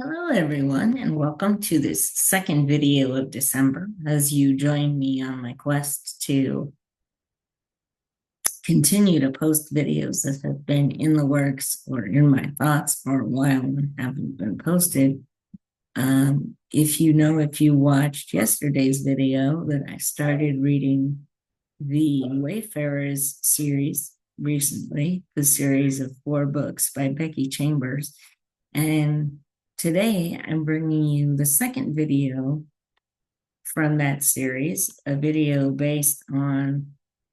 Hello, everyone, and welcome to this second video of December as you join me on my quest to continue to post videos that have been in the works or in my thoughts for a while and haven't been posted. If you watched yesterday's video, that I started reading the Wayfarers series recently, the series of 4 books by Becky Chambers. And today I'm bringing you the second video from that series, a video based on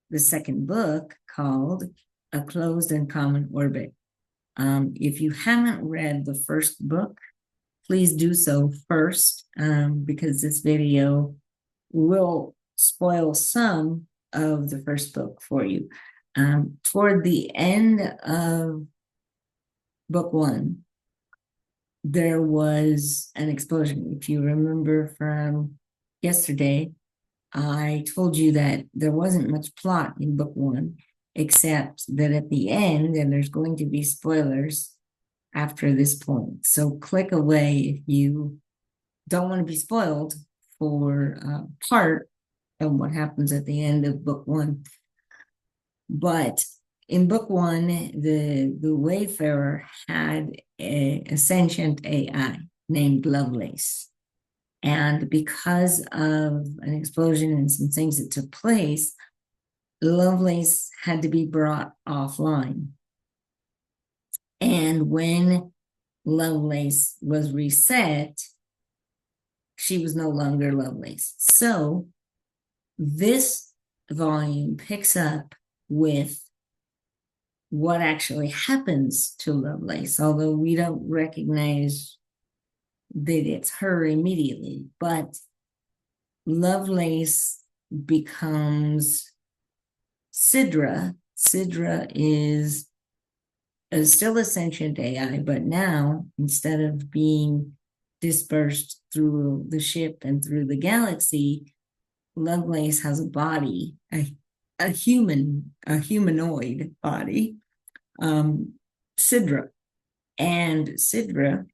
the second book called A Closed and Common Orbit. If you haven't read the first book, please do so first, because this video will spoil some of the first book for you. Toward the end of book 1, there was an explosion. If you remember from yesterday, I told you that there wasn't much plot in book 1, except that at the end, and there's going to be spoilers after this point. So click away if you don't want to be spoiled for part of what happens at the end of book 1. But in book 1, the Wayfarer had a sentient AI named Lovelace. And because of an explosion and some things that took place, Lovelace had to be brought offline. And when Lovelace was reset, she was no longer Lovelace. So this volume picks up with what actually happens to Lovelace, although we don't recognize that it's her immediately. But Lovelace becomes Sidra. Sidra is still a sentient AI, but now, instead of being dispersed through the ship and through the galaxy, Lovelace has a body, a humanoid body, Sidra. And Sidra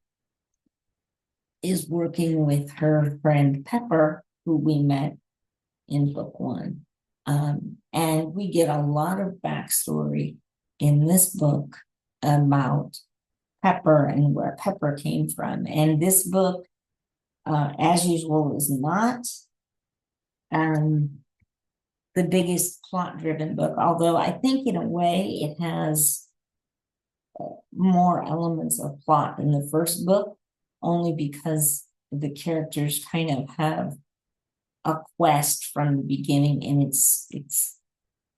is working with her friend Pepper, who we met in book 1. And we get a lot of backstory in this book about Pepper and where Pepper came from. And this book, as usual, is not the biggest plot-driven book, although I think in a way it has more elements of plot than the first book, only because the characters kind of have a quest from the beginning, and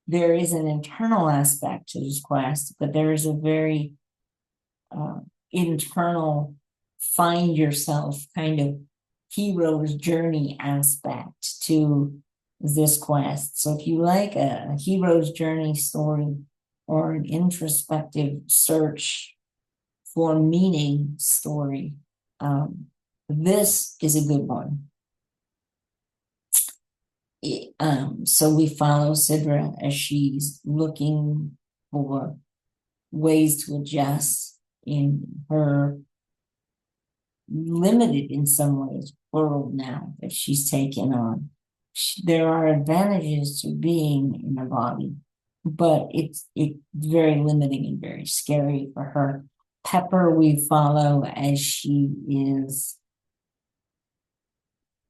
there is an internal aspect to this quest, but there is a very internal find yourself kind of hero's journey aspect to this quest. So if you like a hero's journey story or an introspective search for meaning story, this is a good one. So we follow Sidra as she's looking for ways to adjust in her limited, in some ways, world now that she's taken on. There are advantages to being in a body, but it's very limiting and very scary for her. Pepper we follow as she is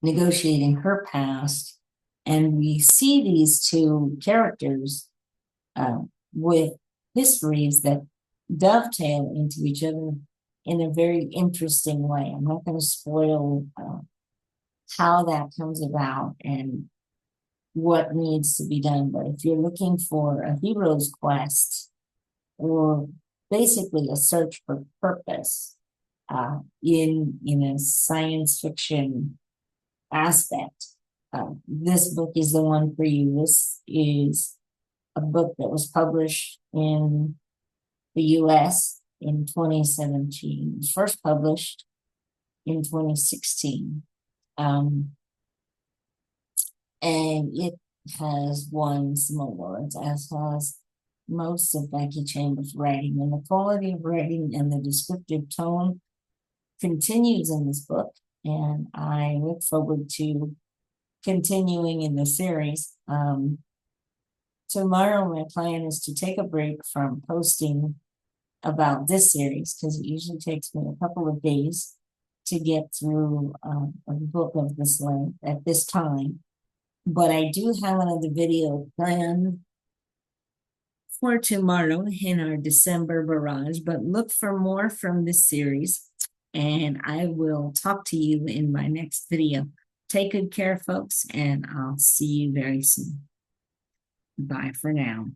negotiating her past, and we see these two characters with histories that dovetail into each other in a very interesting way. I'm not going to spoil how that comes about and what needs to be done, but if you're looking for a hero's quest or basically a search for purpose in a science fiction aspect, this book is the one for you. This is a book that was published in the US in 2017. It was first published in 2016. And it has won some awards, as has most of Becky Chambers' writing. And the quality of writing and the descriptive tone continues in this book, and I look forward to continuing in the series. Tomorrow, my plan is to take a break from posting about this series because it usually takes me a couple of days to get through a book of this length at this time. But I do have another video planned for tomorrow in our December barrage, but look for more from this series, and I will talk to you in my next video. Take good care, folks, and I'll see you very soon. Bye for now.